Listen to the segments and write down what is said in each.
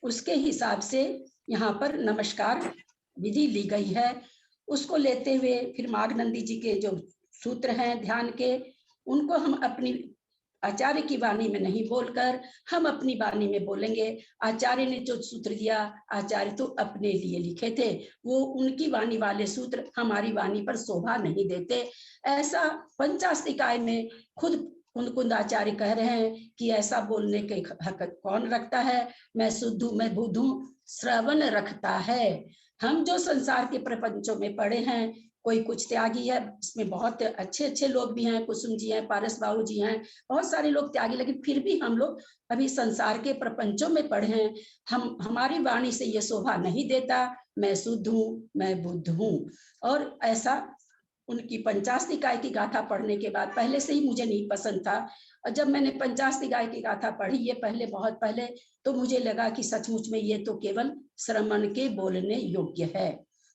उसके हिसाब से यहाँ पर नमस्कार विधि ली गई है। उसको लेते हुए फिर माघनंदी जी के जो सूत्र हैं ध्यान के, उनको हम अपनी आचार्य की वाणी में नहीं बोलकर हम अपनी वाणी में बोलेंगे। आचार्य ने जो सूत्र दिया, आचार्य तो अपने लिए लिखे थे, वो उनकी वाणी वाले सूत्र हमारी वाणी पर शोभा नहीं देते। ऐसा पंचास्तिकाय में खुद कुंद आचार्य कह रहे हैं कि ऐसा बोलने के हक कौन रखता है। मैं शुद्ध हूं, मैं बुद्ध हूं, श्रवण रखता है। हम जो संसार के प्रपंचों में पड़े हैं, कोई कुछ त्यागी है, इसमें बहुत अच्छे अच्छे लोग भी हैं, कुसुम जी हैं, पारस बाबू जी हैं, बहुत सारे लोग त्यागी, लेकिन फिर भी हम लोग अभी संसार के प्रपंचों में पड़े हैं। हमारी वाणी से ये शोभा नहीं देता, मैं शुद्ध हूं, मैं बुद्ध हूं। और ऐसा उनकी पंचास्तिकाय की गाथा पढ़ने के बाद, पहले से ही मुझे नहीं पसंद था, और जब मैंने पंचास्तिकाय की गाथा पढ़ी ये पहले, बहुत पहले, तो मुझे लगा कि सचमुच में ये तो केवल श्रवण के बोलने योग्य है।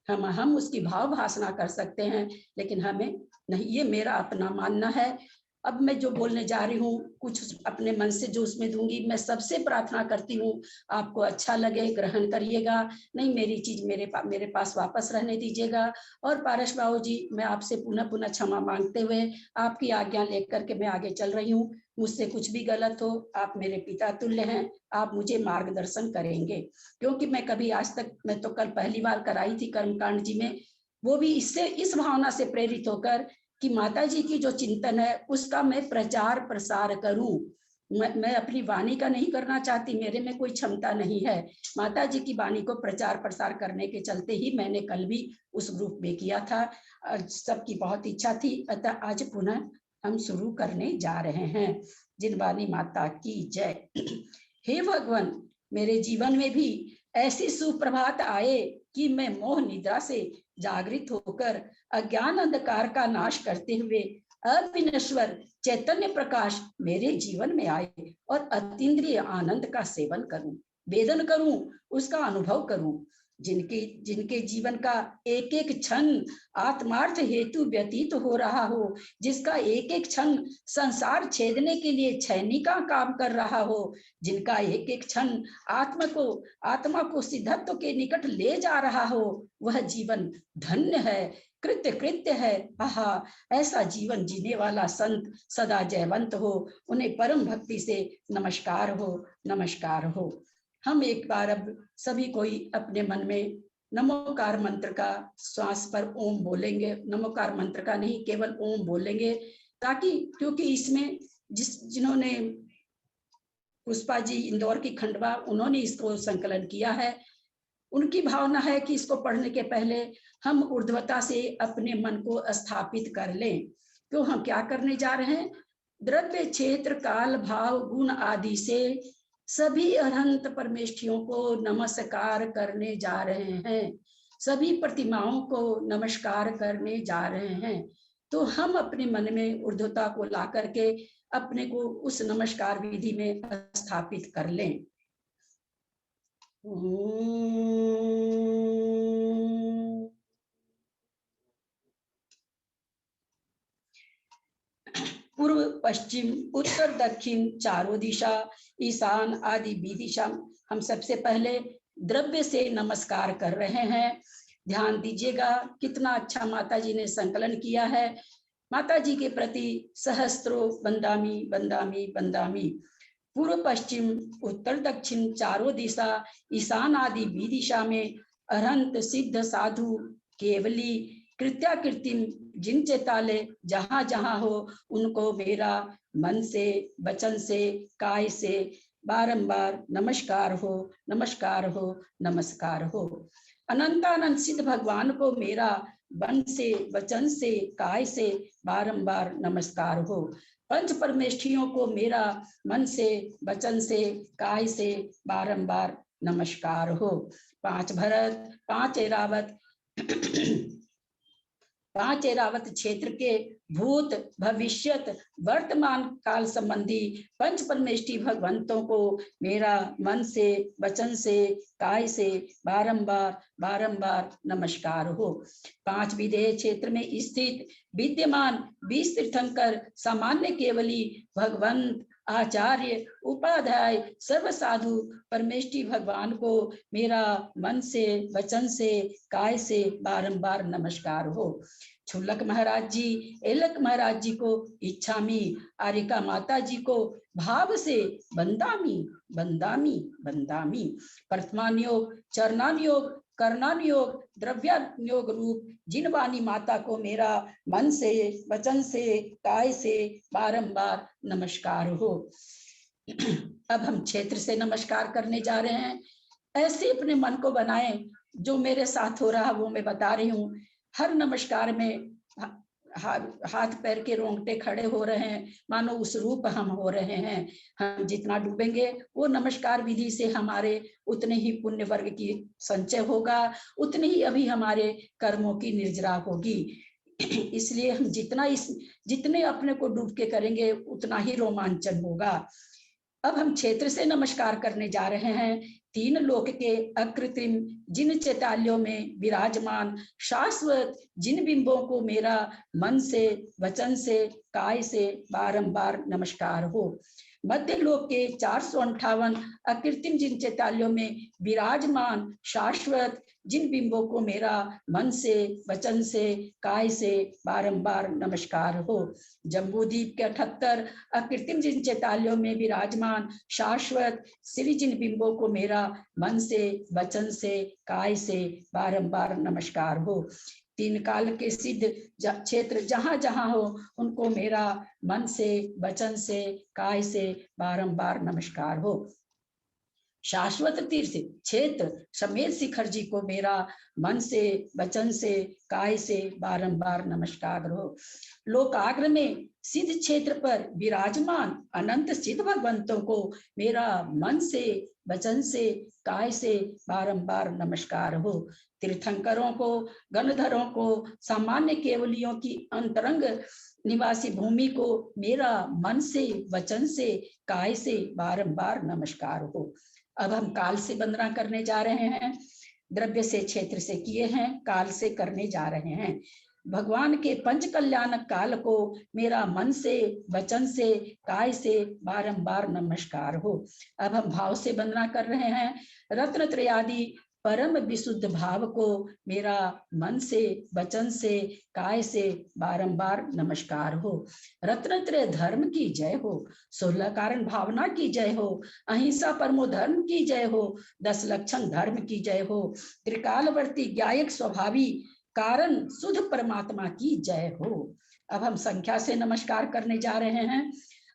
हम उसकी भाव भाषणा कर सकते हैं, लेकिन हमें नहीं, ये मेरा अपना मानना है। अब मैं जो बोलने जा रही हूँ, कुछ अपने मन से जो उसमें दूंगी, मैं प्रार्थना करती हूँ आपको अच्छा लगे, ग्रहण करिएगा, नहीं मेरी चीज मेरे पास वापस रहने दीजिएगा। और पारस बाबू जी, मैं आपसे पुनः पुनः क्षमा मांगते हुए आपकी आज्ञा लेकर के मैं आगे चल रही हूँ। मुझसे कुछ भी गलत हो, आप मेरे पिता तुल्य हैं, आप मुझे मार्गदर्शन करेंगे। क्योंकि मैं कभी आज तक, मैं तो कल पहली बार कराई थी कर्मकांड जी में, वो भी इस भावना से प्रेरित होकर कि माता जी की जो चिंतन है उसका मैं प्रचार प्रसार करूं। मैं अपनी वाणी का नहीं करना चाहती, मेरे में कोई क्षमता नहीं है। माता जी की वाणी को प्रचार प्रसार करने के चलते ही मैंने कल भी उस ग्रुप में किया था। सबकी बहुत इच्छा थी, अतः आज पुनः हम शुरू करने जा रहे हैं। जिनवानी माता की जय। हे भगवान, मेरे जीवन में भी ऐसी सुप्रभात आए कि मैं मोह निद्रा से जागृत होकर अज्ञान अंधकार का नाश करते हुए अविनश्वर चैतन्य प्रकाश मेरे जीवन में आए और अतीन्द्रिय आनंद का सेवन करूं, वेदन करूं, उसका अनुभव करूं। जिनके जीवन का एक एक क्षण आत्मार्थ हेतु व्यतीत हो रहा हो, जिसका एक एक क्षण संसार छेदने के लिए छैनी का काम कर रहा हो, जिनका एक एक क्षण आत्मा को सिद्धत्व के निकट ले जा रहा हो, वह जीवन धन्य है, कृत्य है। आहा, ऐसा जीवन जीने वाला संत सदा जयवंत हो, उन्हें परम भक्ति से नमस्कार हो, नमस्कार हो। हम एक बार अब सभी कोई अपने मन में नमोकार मंत्र का श्वास पर ओम बोलेंगे। नमोकार मंत्र का नहीं, केवल ओम बोलेंगे, ताकि क्योंकि इसमें जिन्होंने पुष्पा जी इंदौर की खंडवा, उन्होंने इसको संकलन किया है। उनकी भावना है कि इसको पढ़ने के पहले हम ऊर्ध्वता से अपने मन को स्थापित कर लें। तो हम क्या करने जा रहे हैं? द्रव्य क्षेत्र काल भाव गुण आदि से सभी अनंत परमेष्ठियों को नमस्कार करने जा रहे हैं, सभी प्रतिमाओं को नमस्कार करने जा रहे हैं। तो हम अपने मन में ऊर्ध्वता को ला करके अपने को उस नमस्कार विधि में स्थापित कर लें। पूर्व पश्चिम उत्तर दक्षिण चारों दिशा ईशान आदि विदिशा हम सबसे पहले द्रव्य से नमस्कार कर रहे हैं। ध्यान दीजिएगा कितना अच्छा माता जी ने संकलन किया है। माता जी के प्रति सहस्त्रों बंदामी बंदामी बंदामी। पूर्व पश्चिम उत्तर दक्षिण चारों दिशा ईशान आदि विदिशा में अरहंत सिद्ध साधु केवली कृत्याकृतिम जिन चेताले जहां जहां हो, उनको मेरा मन से वचन से काय से बारंबार नमस्कार हो, नमस्कार हो, नमस्कार हो। अनंतानंद सिद्ध भगवान को मेरा मन से वचन से काय से बारंबार नमस्कार हो। पंच परमेष्ठियों को मेरा मन से वचन से काय से बारंबार नमस्कार हो। पांच भरत, पांच ऐरावत पांच ऐरावत क्षेत्र के भूत भविष्यत वर्तमान काल संबंधी पंच परमेष्ठी भगवंतों को मेरा मन से वचन से काय से बारंबार बारंबार नमस्कार हो। पांच विदेह क्षेत्र में स्थित विद्यमान 20 तीर्थंकर सामान्य केवली भगवंत आचार्य उपाध्याय सर्व साधु परमेष्टि भगवान को मेरा मन से वचन से काय से बारंबार नमस्कार हो। छुल्लक महाराज जी, एलक महाराज जी को इच्छामी, आरिका माता जी को भाव से बंदामी बंदामी बंदामी। प्रथमान योग, चरणान योग, कर्णान योग, द्रव्यायोग रूप जिन वाणी माता को मेरा मन से वचन से काय से बारंबार नमस्कार हो। अब हम क्षेत्र से नमस्कार करने जा रहे हैं। ऐसे अपने मन को बनाएं, जो मेरे साथ हो रहा वो मैं बता रही हूँ। हर नमस्कार में हाथ पैर के रोंगटे खड़े हो रहे हैं, मानो उस रूप हम हो रहे हैं। हम जितना डूबेंगे वो नमस्कार विधि से हमारे उतने ही पुण्य वर्ग की संचय होगा, उतनी ही अभी हमारे कर्मों की निर्जरा होगी। इसलिए हम जितने अपने को डूब के करेंगे उतना ही रोमांचन होगा। अब हम क्षेत्र से नमस्कार करने जा रहे हैं। तीन लोक के अकृत्रिम जिन चैताल्यों में विराजमान शाश्वत जिन बिंबों को मेरा मन से वचन से काय से बारंबार नमस्कार हो। मध्य लोक के 458 अकृत्रिम जिन चैताल्यों में विराजमान शाश्वत जिन बिंबों को मेरा मन से वचन से काय से बारंबार नमस्कार हो। जम्बूद्वीप के 78 अकृत्रिम जिन चैताल्यों में विराजमान शाश्वत श्री जिन बिंबों को मेरा मन से वचन से काय से बारंबार नमस्कार हो। तीन काल के सिद्ध क्षेत्र जहां जहां हो उनको मेरा मन से वचन से काय से बारंबार नमस्कार हो। शाश्वत तीर्थ क्षेत्र समेत शिखर जी को मेरा मन से वचन से काय से बारंबार नमस्कार हो। लोकाग्र में सिद्ध क्षेत्र पर विराजमान अनंत सिद्ध भगवंतों को मेरा मन से वचन से काय से बारंबार नमस्कार हो। तीर्थंकरों को, गणधरों को, सामान्य केवलियों की अंतरंग निवासी भूमि को मेरा मन से वचन से काय से बारंबार नमस्कार हो। अब हम काल से वंदना करने जा रहे हैं। द्रव्य से क्षेत्र से किए हैं, काल से करने जा रहे हैं। भगवान के पंच कल्याणक काल को मेरा मन से वचन से काय से बारंबार नमस्कार हो। अब हम भाव से वंदना कर रहे हैं। रत्न त्रयादि परम विशुद्ध भाव को मेरा मन से वचन से काय से बारंबार नमस्कार हो। रत्नत्रय धर्म की जय हो, 16 कारण भावना की जय हो, अहिंसा परमो धर्म की जय हो, 10 लक्षण धर्म की जय हो, त्रिकालवर्ती ज्ञायक स्वभावी कारण शुद्ध परमात्मा की जय हो। अब हम संख्या से नमस्कार करने जा रहे हैं।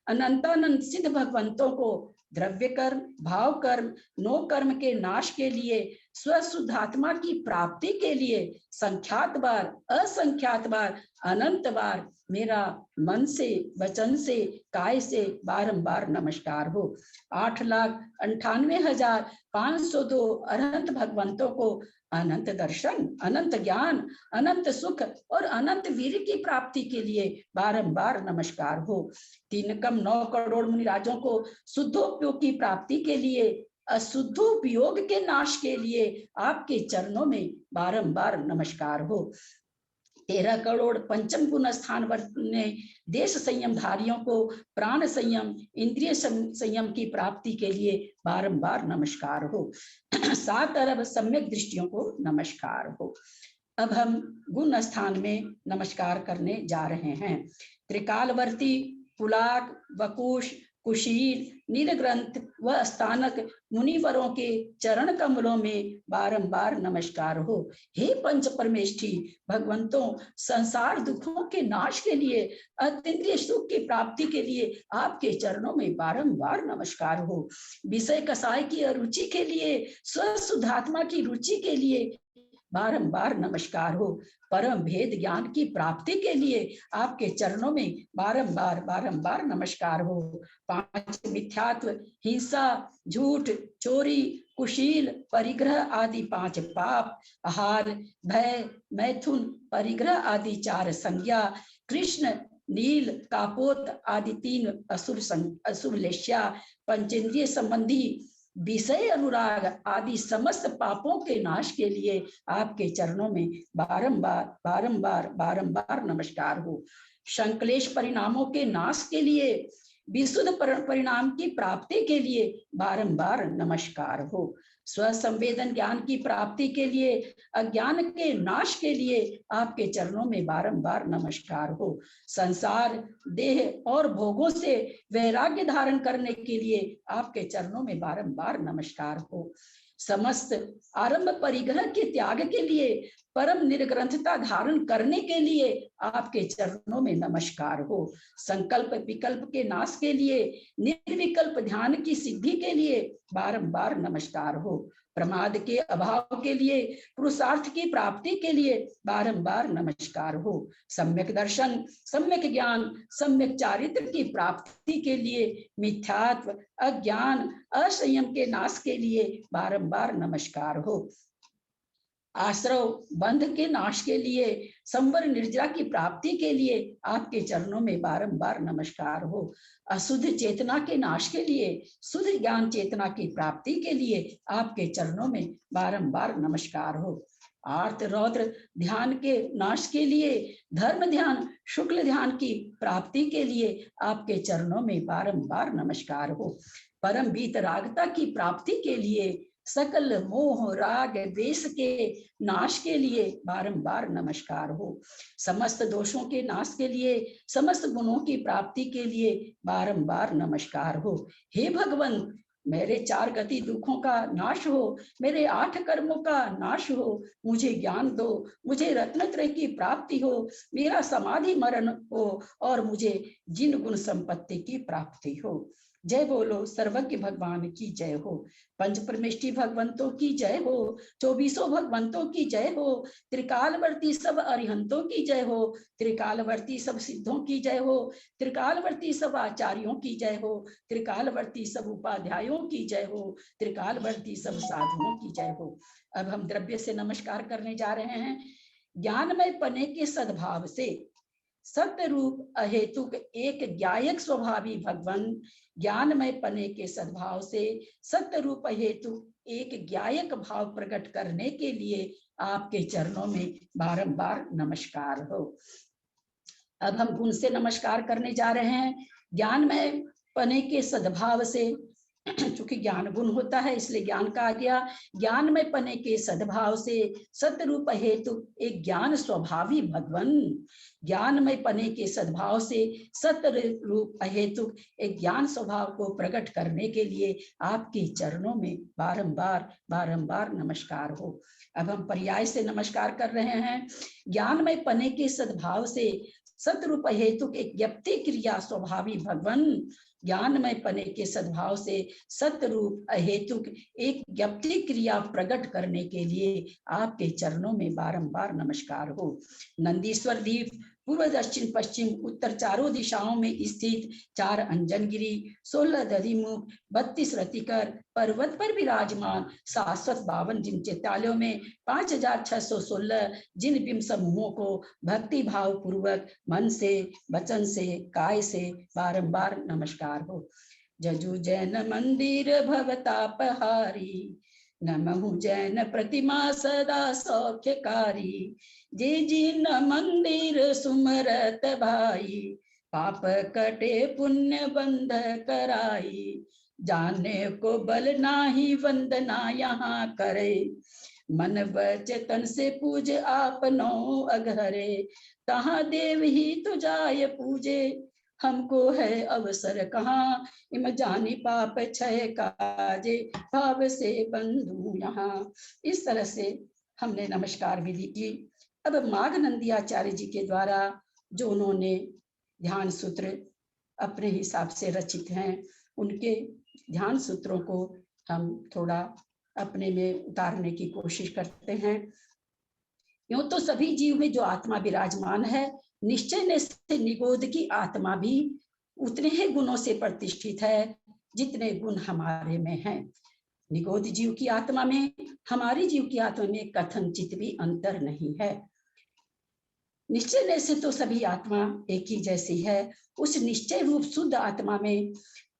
अनंतानंत सिद्ध भगवंतों को द्रव्य कर्म, भाव कर्म, नो कर्म के नाश के लिए, स्वशुद्धात्मा की प्राप्ति के लिए संख्यात बार, असंख्यात बार, अनंत बार मेरा मन से वचन से काय से बारंबार नमस्कार हो। 8,98,502 अनंत भगवंतों को अनंत दर्शन, अनंत ज्ञान, अनंत सुख और अनंत वीर की प्राप्ति के लिए बारंबार नमस्कार हो। 3,9 करोड़ मुनिराजों को शुद्धोपयोग की प्राप्ति के लिए, अशुद्धोपयोग के नाश के लिए आपके चरणों में बारंबार नमस्कार हो। 13 करोड़ पंचम गुण स्थान ने देश संयम धारियों को प्राण संयम, इंद्रिय संयम की प्राप्ति के लिए बारंबार नमस्कार हो। 7 अरब सम्यक दृष्टियों को नमस्कार हो। अब हम गुण स्थान में नमस्कार करने जा रहे हैं। त्रिकालवर्ती, पुलाक, वकुश, कुशील, नीलग्रंथ व स्थानक मुनिवरों के चरण कमलों में बारंबार नमस्कार हो। हे पंच परमेष्ठी भगवंतों, संसार दुखों के नाश के लिए, अतीन्द्रिय सुख की प्राप्ति के लिए आपके चरणों में बारंबार नमस्कार हो। विषय कसाय की अरुचि के लिए, स्वशुद्धात्मा की रुचि के लिए बारंबार नमस्कार हो। परम भेद ज्ञान की प्राप्ति के लिए आपके चरणों में बारंबार बारंबार नमस्कार हो। 5 मिथ्यात्व, हिंसा, झूठ, चोरी, कुशील, परिग्रह आदि 5 पाप, आहार, भय, मैथुन, परिग्रह आदि 4 संज्ञा, कृष्ण, नील, कापोत आदि 3 अशुभ लेश्या, पंचेंद्रिय संबंधी विषय अनुराग आदि समस्त पापों के नाश के लिए आपके चरणों में बारंबार बारंबार बारंबार नमस्कार हो। संक्लेश परिणामों के नाश के लिए, विशुद्ध परिणाम की प्राप्ति के लिए बारंबार नमस्कार हो। स्व संवेदन ज्ञान की प्राप्ति के लिए, अज्ञान के नाश के लिए आपके चरणों में बारंबार नमस्कार हो। संसार, देह और भोगों से वैराग्य धारण करने के लिए आपके चरणों में बारंबार नमस्कार हो। समस्त आरंभ परिग्रह के त्याग के लिए, परम निर्ग्रंथता धारण करने के लिए आपके चरणों में नमस्कार हो। संकल्प विकल्प के नाश के लिए, निर्विकल्प ध्यान की सिद्धि के लिए बारंबार नमस्कार हो। प्रमाद के अभाव के लिए, पुरुषार्थ की प्राप्ति के लिए बारंबार नमस्कार हो। सम्यक दर्शन, सम्यक ज्ञान, सम्यक चारित्र की प्राप्ति के लिए, मिथ्यात्व, अज्ञान, असंयम के नाश के लिए बारंबार नमस्कार हो। आश्रव बंध के नाश के लिए, संवर निर्जरा की प्राप्ति के लिए आपके चरणों में बारंबार नमस्कार हो। अशुद्ध चेतना के नाश के लिए, शुद्ध ज्ञान चेतना की प्राप्ति के लिए आपके चरणों में बारंबार नमस्कार हो। आर्त रौद्र ध्यान के नाश के लिए, धर्म ध्यान, शुक्ल ध्यान की प्राप्ति के लिए आपके चरणों में बारंबार नमस्कार हो। परम वीतरागता की प्राप्ति के लिए, सकल मोह राग द्वेष के नाश के लिए बारंबार नमस्कार हो। समस्त दोषों के नाश के लिए, समस्त गुणों की प्राप्ति के लिए बारंबार नमस्कार हो। हे भगवान, मेरे 4 गति दुखों का नाश हो, मेरे 8 कर्मों का नाश हो, मुझे ज्ञान दो, मुझे रत्नत्रय की प्राप्ति हो, मेरा समाधि मरण हो और मुझे जिन गुण संपत्ति की प्राप्ति हो। जय बोलो सर्वज्ञ भगवान की जय हो। पंच परमेष्टि भगवंतों की जय हो। 24 भगवंतों की जय हो। त्रिकालवर्ती सब अरिहंतों की जय हो। त्रिकालवर्ती सब सिद्धों की जय हो। त्रिकालवर्ती सब आचार्यों की जय हो। त्रिकालवर्ती सब उपाध्यायों की जय हो। त्रिकालवर्ती सब साधुओं की जय हो। अब हम द्रव्य से नमस्कार करने जा रहे हैं। ज्ञानमय पने के सद्भाव से, सत्य रूप अहेतुक एक ज्ञायक स्वभावी भगवान, ज्ञानमय पने के सद्भाव से सत्य रूप हेतु एक ज्ञायक भाव प्रकट करने के लिए आपके चरणों में बारंबार नमस्कार हो। अब हम गुण से नमस्कार करने जा रहे हैं। ज्ञानमय पने के सद्भाव से, चूंकि ज्ञान गुण होता है इसलिए ज्ञान का आ गया। ज्ञानमय पने के सद्भाव से सतरूप हेतु एक ज्ञान स्वभावी भगवान, ज्ञानमय पने के सद्भाव से सत्य रूप हेतु एक ज्ञान स्वभाव को प्रकट करने के लिए आपके चरणों में बारंबार बारंबार नमस्कार हो। अब हम पर्याय से नमस्कार कर रहे हैं। ज्ञानमय पने के सद्भाव से सतरूप हेतु एक ज्ञप्ति क्रिया स्वभावी भगवान, ज्ञानमय पने के सद्भाव से सत्य रूप अहेतुक एक ज्ञप्ति क्रिया प्रकट करने के लिए आपके चरणों में बारंबार नमस्कार हो। नंदीश्वर द्वीप पूर्व दक्षिण पश्चिम उत्तर चारों दिशाओं में स्थित 4 अंजनगिरी, 16 दधिमुख, 32 रतिकर पर्वत पर विराजमान शाश्वत 52 जिन चैत्यालयों में 5616 जिन बिंब समूहों को भक्ति भाव पूर्वक मन से, वचन से, काय से बारंबार नमस्कार हो। जजु जैन मंदिर भवतापहारी, नमहु जैन प्रतिमा सदा सौख्यकारी, जे जिन मंदिर सुमरत भाई, पाप कटे पुण्य बंध कराई, जाने को बल नाही वंदना यहाँ करे, मन वचन से पूज आपनो अघरे, तहाँ देव ही तो जाय पूजे, हमको है अवसर कहाँ, इम जानी पाप क्षय काजे, भाव से बंधु यहाँ। इस तरह से हमने नमस्कार विधि की। अब माघनंदी आचार्य जी के द्वारा जो उन्होंने ध्यान सूत्र अपने हिसाब से रचित हैं, उनके ध्यान सूत्रों को हम थोड़ा अपने में उतारने की कोशिश करते हैं। यूं तो सभी जीव में जो आत्मा विराजमान है, निश्चय से निगोद की आत्मा भी उतने ही गुणों से प्रतिष्ठित है जितने गुण हमारे में हैं। निगोद जीव की आत्मा में, हमारी जीव की आत्मा में कथनचित भी अंतर नहीं है। निश्चय से तो सभी आत्मा एक ही जैसी है। उस निश्चय रूप शुद्ध आत्मा में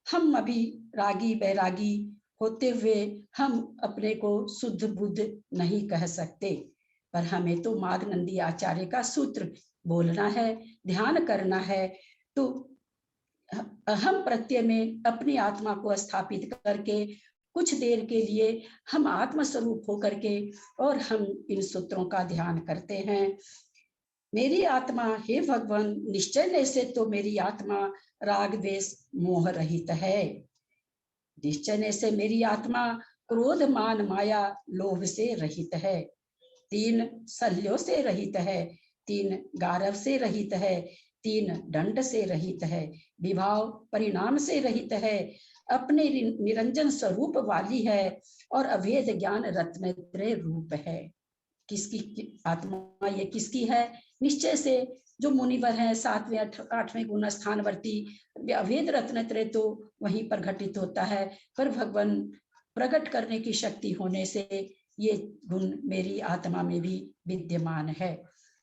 हम अभी रागी बैरागी होते हुए हम अपने को शुद्ध बुद्ध नहीं कह सकते, पर हमें तो माघनंदी आचार्य का सूत्र बोलना है, ध्यान करना है। तो अहम प्रत्यय में अपनी आत्मा को स्थापित करके कुछ देर के लिए हम आत्म स्वरूप होकर के और हम इन सूत्रों का ध्यान करते हैं। मेरी आत्मा, हे भगवान, निश्चय से तो मेरी आत्मा राग द्वेष मोह रहित है। निश्चय से मेरी आत्मा क्रोध मान माया लोभ से रहित है। 3 शल्यों से रहित है, 3 गारव से रहित है, 3 दंड से रहित है, विभाव परिणाम से रहित है, अपने निरंजन स्वरूप वाली है और अभेद ज्ञान रत्नत्रय रूप है। किसकी आत्मा ये किसकी है? निश्चय से जो मुनिवर हैं 7वें 8वें गुण स्थानवर्ती, अभेद रत्नत्रय तो वहीं पर घटित होता है, पर भगवान प्रकट करने की शक्ति होने से ये गुण मेरी आत्मा में भी विद्यमान है।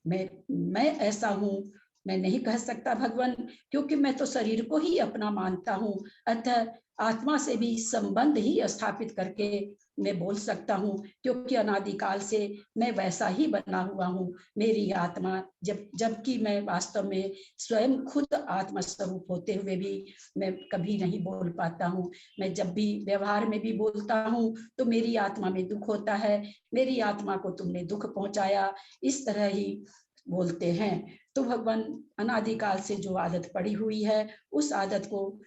मैं ऐसा हूँ, मैं नहीं कह सकता भगवान, क्योंकि मैं तो शरीर को ही अपना मानता हूँ, अतः आत्मा से भी संबंध ही स्थापित करके मैं बोल सकता हूँ, क्योंकि अनादिकाल से मैं वैसा ही बना हुआ हूँ। मेरी आत्मा जबकि मैं वास्तव में स्वयं खुद आत्मा स्वरूप होते हुए भी मैं कभी नहीं बोल पाता हूँ। मैं जब भी व्यवहार में भी बोलता हूँ तो मेरी आत्मा में दुख होता है, मेरी आत्मा को तुमने दुख पहुंचाया, इस तरह ही बोलते हैं। तो भगवान अनादिकाल से जो आदत पड़ी हुई है, उस आदत को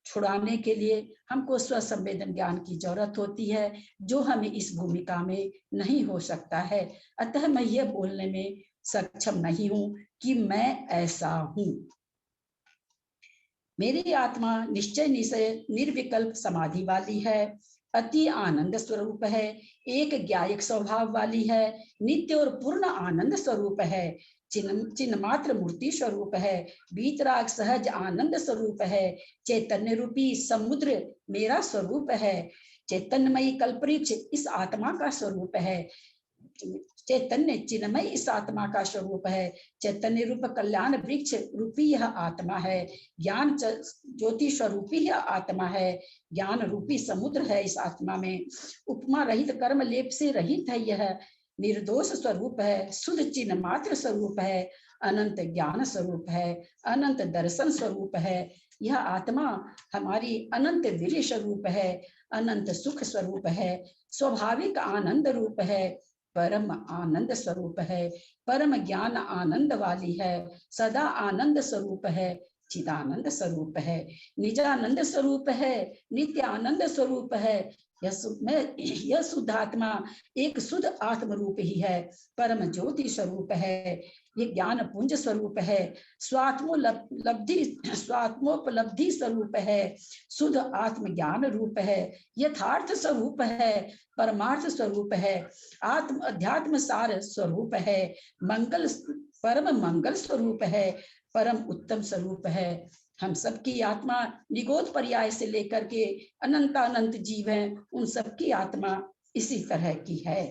छुड़ाने के लिए हमको स्वसंवेदन ज्ञान की जरूरत होती है, जो हमें इस भूमिका में नहीं हो सकता है। अतः मैं यह बोलने में सक्षम नहीं हूं कि मैं ऐसा हूं। मेरी आत्मा निश्चय निर्विकल्प समाधि वाली है, अति आनंद स्वरूप है, एक ज्ञायक स्वभाव वाली है, नित्य और पूर्ण आनंद स्वरूप है, चिन्ह मात्र मूर्ति स्वरूप है, बीतराग सहज आनंद स्वरूप है, चैतन्य रूपी समुद्र मेरा स्वरूप है, चैतन्यमयी कल्पवृक्ष इस आत्मा का स्वरूप है, चैतन्य चिन्मय इस आत्मा का स्वरूप है, चैतन्य रूप कल्याण वृक्ष रूपी यह आत्मा है, ज्ञान ज्योति स्वरूपी यह आत्मा है, ज्ञान रूपी समुद्र है इस आत्मा में, उपमा रहित कर्म लेप से रहित है, यह निर्दोष स्वरूप है, शुद्ध चिन्ह मात्र स्वरूप है, अनंत ज्ञान स्वरूप है, अनंत दर्शन स्वरूप है, यह आत्मा हमारी अनंत वीर्य स्वरूप है, अनंत सुख स्वरूप है, स्वाभाविक आनंद रूप है, परम आनंद स्वरूप है, परम ज्ञान आनंद वाली है, सदा आनंद स्वरूप है, चिदानंद स्वरूप है, निजानंद स्वरूप है, नित्य आनंद स्वरूप है, यह शुद्ध आत्मा एक शुद्ध आत्म रूप ही है, परम ज्योति स्वरूप है, ये ज्ञान पुंज स्वरूप है, स्वात्मोपलब्धि स्वरूप है, शुद्ध आत्म ज्ञान रूप है, यथार्थ स्वरूप है, परमार्थ स्वरूप है, आत्म अध्यात्म सार स्वरूप है, मंगल परम मंगल स्वरूप है, परम उत्तम स्वरूप है। हम सबकी आत्मा निगोद पर्याय से लेकर के अनंत जीव हैं, उन सबकी आत्मा इसी तरह की है,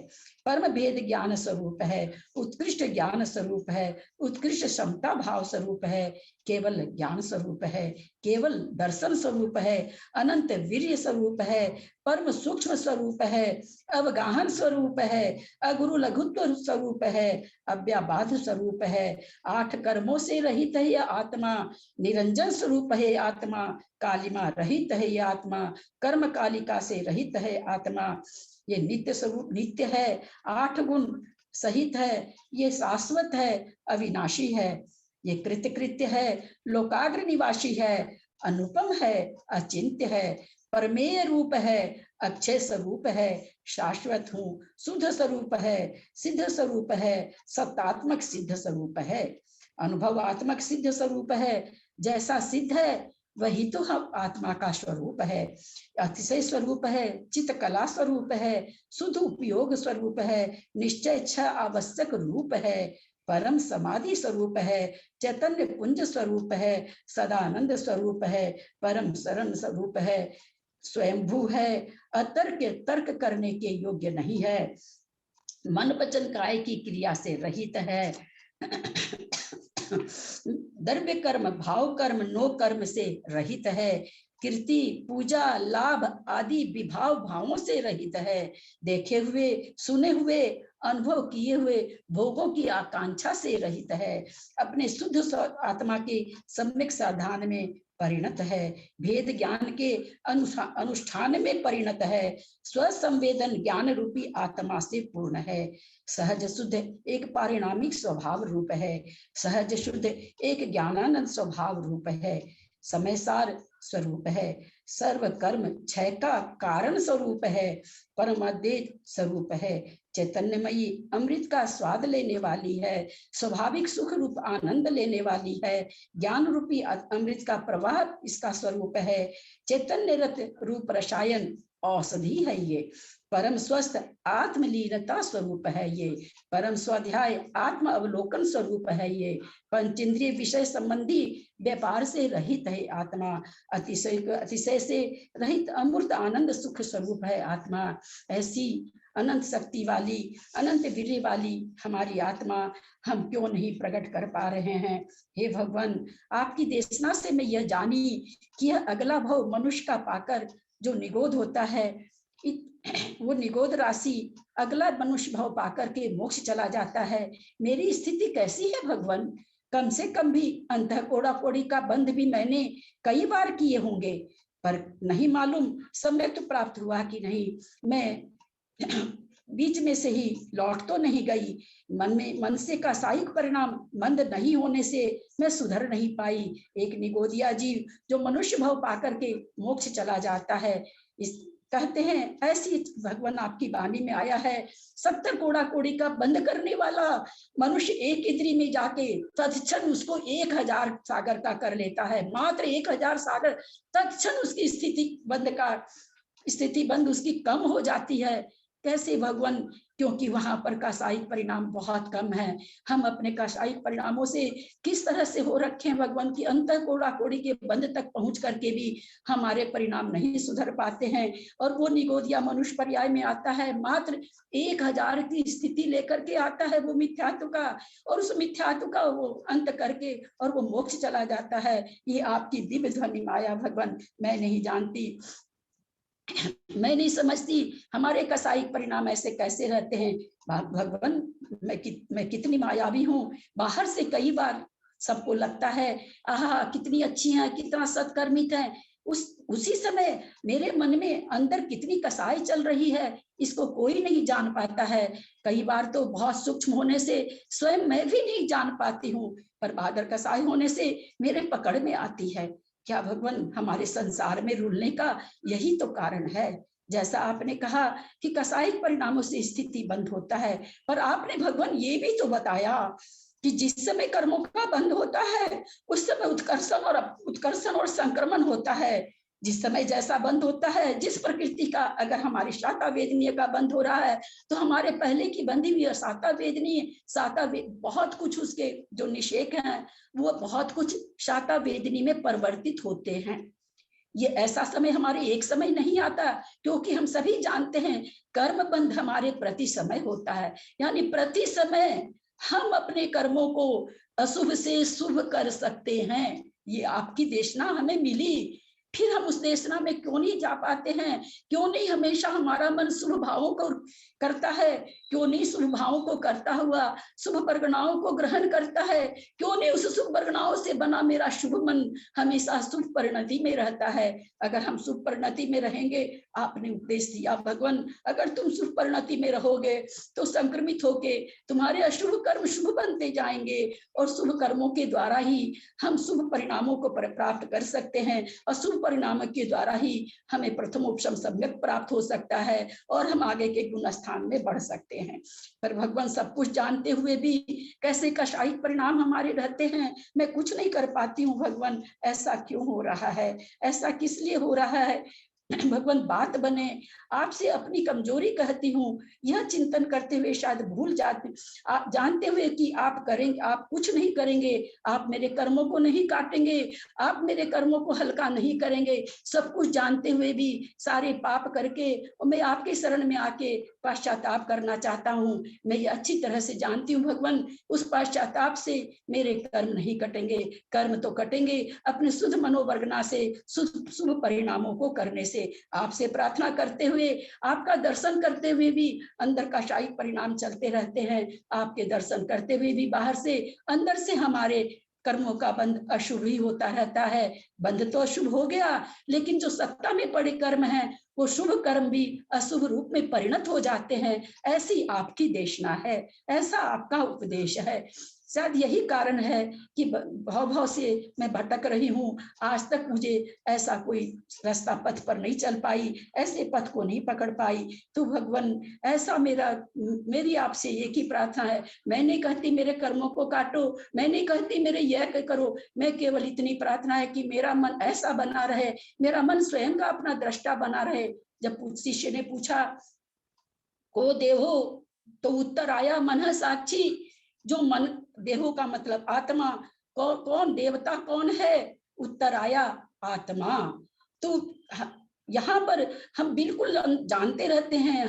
परम भेद ज्ञान स्वरूप है, उत्कृष्ट ज्ञान स्वरूप है, उत्कृष्ट समता भाव स्वरूप है, केवल ज्ञान स्वरूप है, केवल दर्शन स्वरूप है, अनंत वीर्य स्वरूप है, परम सूक्ष्म स्वरूप है, अवगाहन स्वरूप है, अगुरु लघुत्व स्वरूप है, अव्याबाध स्वरूप है, 8 कर्मों से रहित है यह आत्मा, निरंजन स्वरूप है आत्मा, कालिमा रहित है यह आत्मा, कर्म कालिका से रहित है आत्मा, ये नित्य स्वरूप नित्य है, 8 गुण सहित है, ये शाश्वत है, अविनाशी है, ये कृत्य है, लोकाग्र निवासी है, अनुपम है, अचिंत्य है, परमेय रूप है, अक्षय स्वरूप है, शाश्वत हूँ, शुद्ध स्वरूप है, सिद्ध स्वरूप है, सत्तात्मक सिद्ध स्वरूप है, अनुभवात्मक सिद्ध स्वरूप है, जैसा सिद्ध है वही तो हम आत्मा का स्वरूप है, अतिशय स्वरूप है, चित्त कला स्वरूप है, शुद्ध उपयोग स्वरूप है, निश्चय इच्छा आवश्यक रूप है, परम समाधि स्वरूप है, चैतन्य पुंज स्वरूप है, सदानंद स्वरूप है, परम शरण स्वरूप है, स्वयंभू है, अतर्क तर्क करने के योग्य नहीं है, मन वचन काय की क्रिया से रहित है, द्रव्य कर्म भाव कर्म नो कर्म से रहित है, कीर्ति पूजा लाभ आदि विभाव भावों से रहित है, देखे हुए सुने हुए अनुभव किए हुए भोगों की आकांक्षा से रहित है, अपने शुद्ध आत्मा के सम्यक साधन में परिणत है, भेद ज्ञान के अनुष्ठान में परिणत है, स्वसंवेदन ज्ञान रूपी आत्मा से पूर्ण है, सहज शुद्ध एक पारिणामिक स्वभाव रूप है, सहज शुद्ध एक ज्ञानानंद स्वभाव रूप है, समय सार स्वरूप है, सर्व कर्म क्षय का कारण स्वरूप है, परमाद्वैत स्वरूप है, चैतन्यमयी अमृत का स्वाद लेने वाली है, स्वाभाविक सुख रूप आनंद लेने वाली है, ज्ञान रूपी अमृत का प्रवाह इसका स्वरूप है, चैतन्य रत रूप रसायन औषधि है ये, परम स्वस्थ आत्मलीनता स्वरूप है ये, परम स्वाध्याय आत्म अवलोकन स्वरूप है ये, पंचेंद्रिय विषय संबंधी व्यापार से रहित है आत्मा, अतिशय से रहित अमूर्त आनंद सुख स्वरूप है आत्मा। ऐसी अनंत शक्ति वाली अनंत वीर्य वाली हमारी आत्मा हम क्यों नहीं प्रकट कर पा रहे हैं। हे भगवान, आपकी देशना से मैं यह जानी कि यह अगला भाव मनुष्य का पाकर जो निगोद होता है, वो निगोद राशि अगला मनुष्य भाव पाकर के मोक्ष चला जाता है। मेरी स्थिति कैसी है भगवान? कम से कम भी अंतः कोड़ा कोड़ी का बंध भी मैंने कई बार किए होंगे, पर नहीं मालूम समय तो प्राप्त हुआ कि नहीं। मैं बीच में से ही लौट तो नहीं गई, मन से का साहिक परिणाम मंद नहीं होने से मैं सुधर नहीं पाई। एक निगोदिया जीव जो मनुष्य भाव पाकर के मोक्ष चला जाता है, इस कहते हैं ऐसी भगवान आपकी वाणी में आया है, 70 कोड़ा कोड़ी का बंद करने वाला मनुष्य एक इंद्री में जाके तत्क्षण उसको 1000 सागर का कर लेता है। मात्र 1000 सागर तत्क्षण उसकी स्थिति बंद उसकी कम हो जाती है। कैसे भगवान? क्योंकि वहां पर कासायिक परिणाम बहुत कम है। हम अपने कासायिक परिणामों से किस तरह से हो रखे हैं भगवान की अंत कोड़ा कोड़ी के बंद तक पहुंच करके भी हमारे परिणाम नहीं सुधर पाते हैं। और वो निगोदिया मनुष्य पर्याय में आता है, मात्र 1000 की स्थिति लेकर के आता है वो मिथ्यात्व का, और उस मिथ्यात्व का वो अंत करके और वो मोक्ष चला जाता है। ये आपकी दिव्य ध्वनि माया भगवान मैं नहीं जानती, मैं नहीं समझती हमारे कसाई परिणाम ऐसे कैसे रहते हैं। भगवान मैं कितनी मायावी हूँ। बाहर से कई बार सबको लगता है आहा कितनी अच्छी है, कितना सत्कर्मित है, उसी समय मेरे मन में अंदर कितनी कसाई चल रही है इसको कोई नहीं जान पाता है। कई बार तो बहुत सूक्ष्म होने से स्वयं मैं भी नहीं जान पाती हूँ, पर बादर कसाई होने से मेरे पकड़ में आती है। क्या भगवान हमारे संसार में रुलने का यही तो कारण है। जैसा आपने कहा कि कसायिक परिणामों से स्थिति बंद होता है, पर आपने भगवान ये भी तो बताया कि जिस समय कर्मों का बंद होता है उस समय उत्कर्षण और संक्रमण होता है। जिस समय जैसा बंद होता है, जिस प्रकृति का अगर हमारी शाता वेदनीय का बंद हो रहा है तो हमारे पहले की बंधी हुई साता वेदनीय बहुत कुछ उसके जो निषेक हैं वो बहुत कुछ शाता वेदनी में परिवर्तित होते हैं। ये ऐसा समय हमारे एक समय नहीं आता, क्योंकि हम सभी जानते हैं कर्म बंध हमारे प्रति समय होता है, यानी प्रति समय हम अपने कर्मों को अशुभ से शुभ कर सकते हैं। ये आपकी देशना हमें मिली, फिर हम उस देशना में क्यों नहीं जा पाते हैं? क्यों नहीं हमेशा हमारा मन शुभ भावों को करता है? क्यों नहीं शुभ भावों को करता हुआ शुभ परिगणाओं को ग्रहण करता है? क्यों नहीं उस शुभ परिगणाओं से बना मेरा शुभ मन हमेशा शुभ परिणति में रहता है? अगर हम शुभ परिणति में रहेंगे, आपने उपदेश दिया भगवान, अगर तुम शुभ परिणति में रहोगे तो संक्रमित होके तुम्हारे अशुभ कर्म शुभ बनते जाएंगे, और शुभ कर्मों के द्वारा ही हम शुभ परिणामों को प्राप्त कर सकते हैं, और शुभ परिणाम के द्वारा ही हमें प्रथम उपशम सम्यक प्राप्त हो सकता है और हम आगे के गुण स्थान में बढ़ सकते हैं। पर भगवान सब कुछ जानते हुए भी कैसे कषायिक परिणाम हमारे रहते हैं, मैं कुछ नहीं कर पाती हूँ भगवान। ऐसा क्यों हो रहा है? ऐसा किस लिए हो रहा है? भगवान बात बने, आपसे अपनी कमजोरी कहती हूँ, यह चिंतन करते हुए शायद भूल जाते, आप जानते हुए कि आप करेंगे, आप कुछ नहीं करेंगे, आप मेरे कर्मों को नहीं काटेंगे, आप मेरे कर्मों को हल्का नहीं करेंगे, सब कुछ जानते हुए भी सारे पाप करके और मैं आपके शरण में आके पश्चाताप करना चाहता हूँ। मैं ये अच्छी तरह से जानती हूँ भगवान, उस पश्चाताप से मेरे कर्म नहीं कटेंगे, कर्म तो कटेंगे अपने शुद्ध मनोवर्गना से, शुभ परिणामों को करने से। आपसे प्रार्थना करते हुए, आपका दर्शन करते हुए भी अंदर का शायिक परिणाम चलते रहते हैं, आपके दर्शन करते हुए भी बाहर से अंदर से हमारे कर्मों का बंध अशुभ ही होता रहता है। बंध तो अशुभ हो गया, लेकिन जो सत्ता में पड़े कर्म हैं वो शुभ कर्म भी अशुभ रूप में परिणत हो जाते हैं। ऐसी आपकी देशना है, ऐसा आपका उपदेश है। शायद यही कारण है कि भाव भाव से मैं भटक रही हूँ। आज तक मुझे ऐसा कोई रास्ता पथ पर नहीं चल पाई, ऐसे पथ को नहीं पकड़ पाई। तो भगवान, ऐसा मेरी आपसे एक ही प्रार्थना है। मैं नहीं कहती मेरे कर्मों को काटो, मैं नहीं कहती मेरे यह करो, मैं केवल इतनी प्रार्थना है कि मेरा मन ऐसा बना रहे, मेरा मन स्वयं का अपना दृष्टा बना रहे। जब शिष्य ने पूछा को देहो, तो उत्तर आया मन साक्षी। जो मन, देहो का मतलब आत्मा, कौन देवता कौन है? उत्तर आया आत्मा। तो यहाँ पर हम बिल्कुल जानते रहते हैं,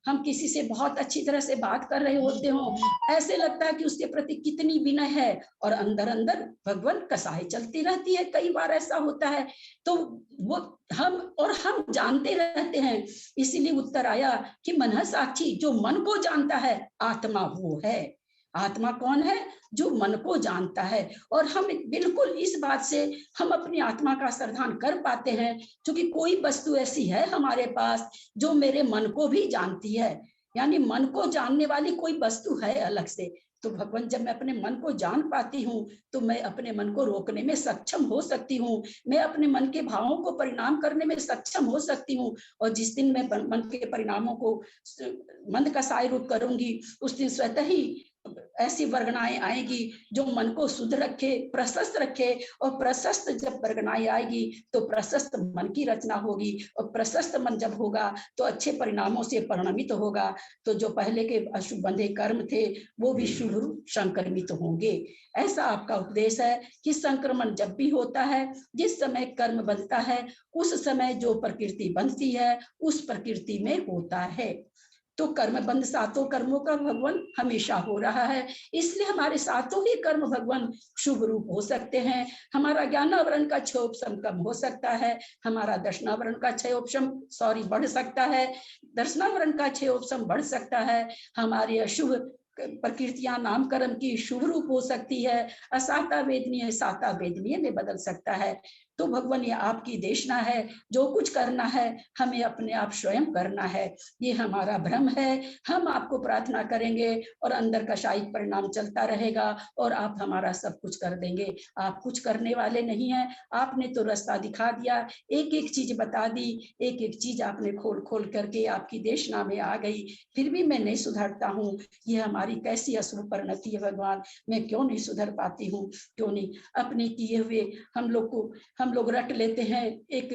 हम किसी से बहुत अच्छी तरह से बात कर रहे होते हो, ऐसे लगता है कि उसके प्रति कितनी विनय है, और अंदर अंदर भगवान कसाई चलती रहती है। कई बार ऐसा होता है। तो वो हम जानते रहते हैं। इसीलिए उत्तर आया कि मन साक्षी, जो मन को जानता है आत्मा वो है। आत्मा कौन है? जो मन को जानता है। और हम बिल्कुल इस बात से हम अपनी आत्मा का श्रद्धान कर पाते हैं, क्योंकि कोई वस्तु ऐसी है हमारे पास जो मेरे मन को भी जानती है। यानी मन को जानने वाली कोई वस्तु है अलग से। तो भगवान, जब मैं अपने मन को जान पाती हूँ तो मैं अपने मन को रोकने में सक्षम हो सकती हूँ, मैं अपने मन के भावों को परिणाम करने में सक्षम हो सकती हूँ। और जिस दिन मैं मन के परिणामों को मंद का साय रूप करूंगी, उस दिन स्वतः ही ऐसी वर्गणाएं आएगी जो मन को शुद्ध रखे, प्रशस्त रखे। और प्रशस्त जब वर्गणाएं आएगी तो प्रशस्त मन की रचना होगी, और प्रशस्त मन जब होगा तो अच्छे परिणामों से परिणमित होगा। तो जो पहले के अशुभ बंधे कर्म थे वो भी शुभ रूप संक्रमित होंगे। ऐसा आपका उपदेश है कि संक्रमण जब भी होता है, जिस समय कर्म बनता है, उस समय जो प्रकृति बनती है उस प्रकृति में होता है। तो कर्म बंध सातों कर्मों का भगवान हमेशा हो रहा है। इसलिए हमारे सातों ही कर्म भगवान शुभ रूप हो सकते हैं। हमारा ज्ञानावरण का क्षयोपशम कम हो सकता है, हमारा दर्शनावरण का क्षयोपशम बढ़ सकता है, दर्शनावरण का क्षयोपशम बढ़ सकता है। हमारी अशुभ प्रकृतियां नाम कर्म की शुभ रूप हो सकती है, असाता वेदनीय साता वेदनीय में बदल सकता है। तो भगवान, ये आपकी देशना है। जो कुछ करना है हमें अपने आप स्वयं करना है। ये हमारा भ्रम है। हम आपको प्रार्थना करेंगे और अंदर का शायद परिणाम चलता रहेगा और आप हमारा सब कुछ कर देंगे। आप कुछ करने वाले नहीं हैं। आपने तो रास्ता दिखा दिया, एक एक चीज बता दी, एक एक चीज आपने खोल खोल करके आपकी देशना में आ गई। फिर भी मैं नहीं सुधरता हूँ। ये हमारी कैसी अशुभ परिणति है भगवान। मैं क्यों नहीं सुधर पाती हूँ? क्यों नहीं अपने किए हुए हम लोग रट लेते हैं, एक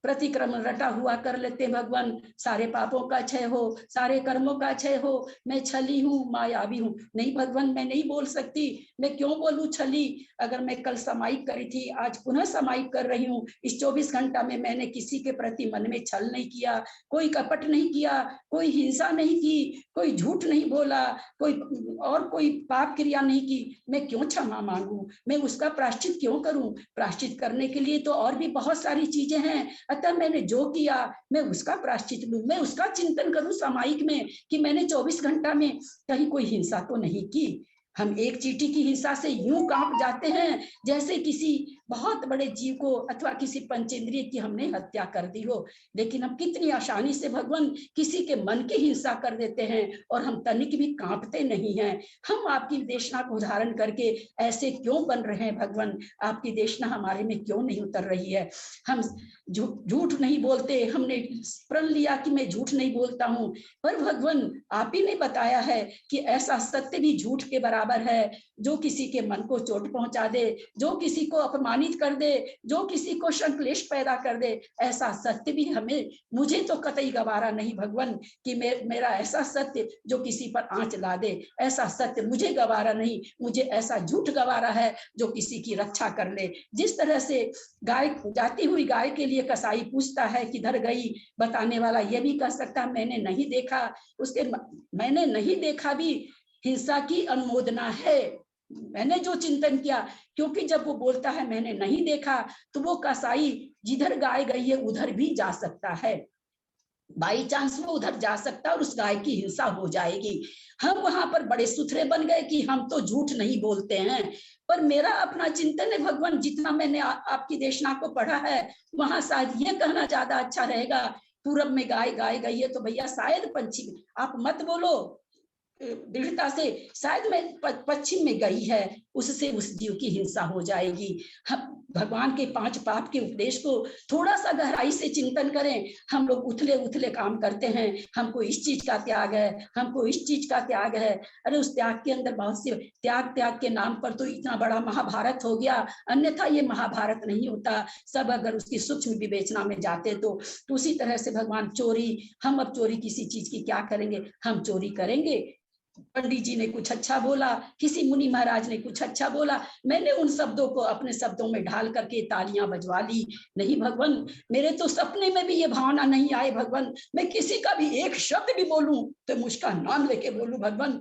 प्रतिक्रमण रटा हुआ कर लेते हैं। भगवान, सारे पापों का क्षय हो, सारे कर्मों का क्षय हो, मैं छली हूँ, मायावी हूँ। नहीं भगवान, मैं नहीं बोल सकती। मैं क्यों बोलूं छली? अगर मैं कल समायिक करी थी, आज पुनः समायिक कर रही हूँ। इस 24 घंटा में मैंने किसी के प्रति मन में छल नहीं किया, कोई कपट नहीं किया, कोई हिंसा नहीं की, कोई झूठ नहीं बोला, कोई पाप क्रिया नहीं की। मैं क्यों क्षमा मांगू? मैं उसका प्रायश्चित क्यों करूं? प्रायश्चित करने के लिए तो और भी बहुत सारी चीजें हैं। अतः मैंने जो किया मैं उसका प्रायश्चित लूं, मैं उसका चिंतन करूं सामायिक में कि मैंने 24 घंटा में कहीं कोई हिंसा तो नहीं की। हम एक चींटी की हिंसा से यूं कांप जाते हैं जैसे किसी बहुत बड़े जीव को अथवा किसी पंचेंद्रिय की हमने हत्या कर दी हो। लेकिन हम कितनी आसानी से भगवान किसी के मन की हिंसा कर देते हैं और हम तनिक भी कांपते नहीं हैं। हम आपकी देशना को धारण करके ऐसे क्यों बन रहे हैं भगवान? आपकी देशना हमारे में क्यों नहीं उतर रही है? हम झूठ नहीं बोलते, हमने प्रण लिया कि मैं झूठ नहीं बोलता हूं, पर भगवान आप ही ने बताया है कि ऐसा सत्य भी झूठ के बराबर है जो किसी के मन को चोट पहुंचा दे, जो किसी को अपमानित कर दे, जो किसी को संक्लेश पैदा कर दे। ऐसा सत्य भी मुझे तो कतई गवारा नहीं भगवान कि मेरा ऐसा सत्य जो किसी पर आंच ला दे, ऐसा सत्य मुझे गवारा नहीं। मुझे ऐसा झूठ गवारा है जो किसी की रक्षा कर ले। जिस तरह से गाय, जाती हुई गाय के लिए कसाई पूछता है किधर गई, बताने वाला यह भी कह सकता मैंने नहीं देखा। उसके मैंने नहीं देखा भी हिंसा की अनुमोदना है। मैंने जो चिंतन किया, क्योंकि जब वो बोलता है मैंने नहीं देखा, तो वो कसाई जिधर गाय गई है उधर भी जा सकता है। बाई चांस वो उधर जा सकता है और उस गाय की हिंसा हो जाएगी। हम वहां पर बड़े सुथरे बन गए कि हम तो झूठ नहीं बोलते हैं, पर मेरा अपना चिंतन है भगवान, जितना मैंने आपकी देशना को पढ़ा है वहां शायद ये कहना ज्यादा अच्छा रहेगा, पूरब में गाय गाय गई है तो भैया शायद पंछी, आप मत बोलो दृढ़ता से, शायद मैं पश्चिम में गई है, उससे उस जीव की हिंसा हो जाएगी। हम भगवान के 5 पाप के उपदेश को थोड़ा सा गहराई से चिंतन करें। हम लोग उथले उथले काम करते हैं, हमको इस चीज का त्याग है, हमको इस चीज का त्याग है। अरे उस त्याग के अंदर बहुत से त्याग, त्याग के नाम पर तो इतना बड़ा महाभारत हो गया, अन्यथा ये महाभारत नहीं होता। सब अगर उसकी सूक्ष्म विवेचना में जाते तो उसी तरह से भगवान चोरी, हम अब चोरी किसी चीज की क्या करेंगे, हम चोरी करेंगे। पंडित जी ने कुछ अच्छा बोला, किसी मुनि महाराज ने कुछ अच्छा बोला, मैंने उन शब्दों को अपने शब्दों में ढाल करके तालियां बजवा ली। नहीं भगवान, मेरे तो सपने में भी ये भावना नहीं आए भगवान, मैं किसी का भी एक शब्द भी बोलूं तो मुझका नाम लेके बोलूं भगवान,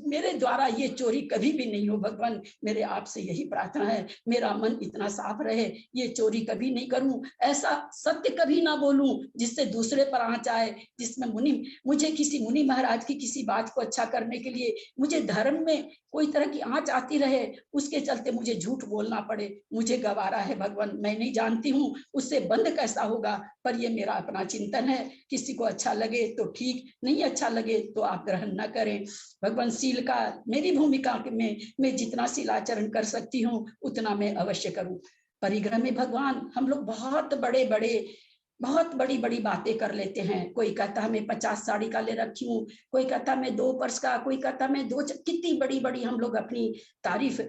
मेरे द्वारा ये चोरी कभी भी नहीं हो भगवान। मेरे आपसे यही प्रार्थना है, मेरा मन इतना साफ रहे, ये चोरी कभी नहीं करूं, ऐसा सत्य कभी ना बोलूं जिससे दूसरे पर आंच आए, जिसमें मुझे किसी मुनि महाराज की किसी बात को अच्छा करने के लिए मुझे धर्म में कोई तरह की आंच आती रहे, उसके चलते मुझे झूठ बोलना पड़े, मुझे गवारा है भगवान। मैं नहीं जानती हूँ उससे बंद कैसा होगा, पर ये मेरा अपना चिंतन है। किसी को अच्छा लगे तो ठीक, नहीं अच्छा लगे तो आप ग्रहण न करें। भगवान शील का मेरी भूमिका में मैं जितना शील आचरण कर सकती हूँ उतना मैं अवश्य करूँ। परिग्रह में भगवान हम लोग बहुत बड़ी बड़ी बातें कर लेते हैं। कोई कहता है मैं 50 साड़ी का ले रखी हूँ, कोई कहता मैं 2 पर्स का, कोई कहता मैं कितनी बड़ी बड़ी हम लोग अपनी तारीफ,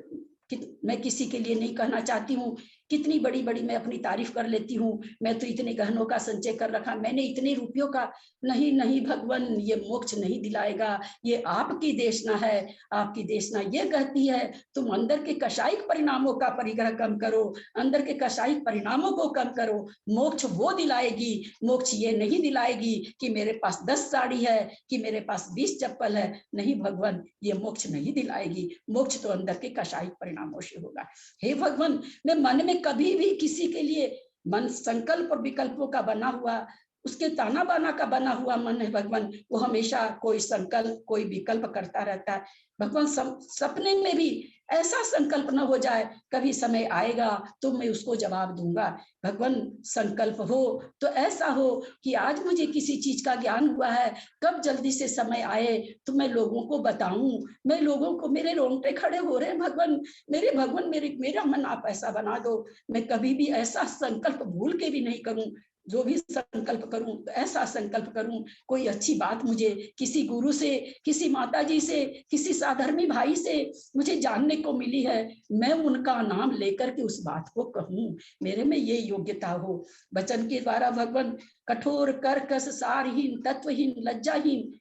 मैं किसी के लिए नहीं कहना चाहती हूँ, कितनी बड़ी बड़ी मैं अपनी तारीफ कर लेती हूँ, मैं तो इतने गहनों का संचय कर रखा, मैंने इतने रुपयों का। नहीं नहीं भगवान, ये मोक्ष नहीं दिलाएगा, ये आपकी देशना है। आपकी देशना ये कहती है तुम अंदर के कषायिक परिणामों का परिग्रह कम करो, अंदर के कषायिक परिणामों को कम करो, मोक्ष वो दिलाएगी। मोक्ष ये नहीं दिलाएगी कि मेरे पास 10 साड़ी है, कि मेरे पास 20 चप्पल है। नहीं भगवान, ये मोक्ष नहीं दिलाएगी। मोक्ष तो अंदर के कषायिक परिणामों से होगा। हे भगवान, मैं मन में कभी भी किसी के लिए, मन संकल्प और विकल्पों का बना हुआ, उसके ताना बाना का बना हुआ मन है भगवान, वो हमेशा कोई संकल्प कोई विकल्प करता रहता है भगवान। सपने में भी ऐसा संकल्प न हो जाए, कभी समय आएगा तो मैं उसको जवाब दूंगा। भगवान संकल्प हो तो ऐसा हो कि आज मुझे किसी चीज का ज्ञान हुआ है, कब जल्दी से समय आए तो मैं लोगों को बताऊं, मैं लोगों को, मेरे रोंगटे खड़े हो रहे हैं भगवान, मेरा मन आप ऐसा बना दो, मैं कभी भी ऐसा संकल्प भूल के भी नहीं करूं। जो भी संकल्प करूं तो ऐसा संकल्प करूं, कोई अच्छी बात मुझे किसी गुरु से, किसी माता जी से, किसी साधर्मी भाई से मुझे जानने को मिली है, मैं उनका नाम लेकर के उस बात को कहूं, मेरे में ये योग्यता हो। वचन के द्वारा भगवान कठोर कर्कश सारहीन तत्वहीन लज्जाहीन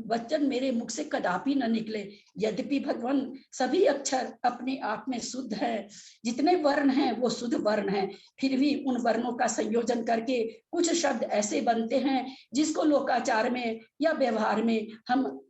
वचन मेरे मुख से कदापि न निकले। यद्यपि भगवान सभी अक्षर अपने आप में शुद्ध है, जितने वर्ण हैं वो शुद्ध वर्ण हैं, फिर भी उन वर्णों का संयोजन करके कुछ शब्द ऐसे बनते हैं जिसको लोकाचार में या व्यवहार में हम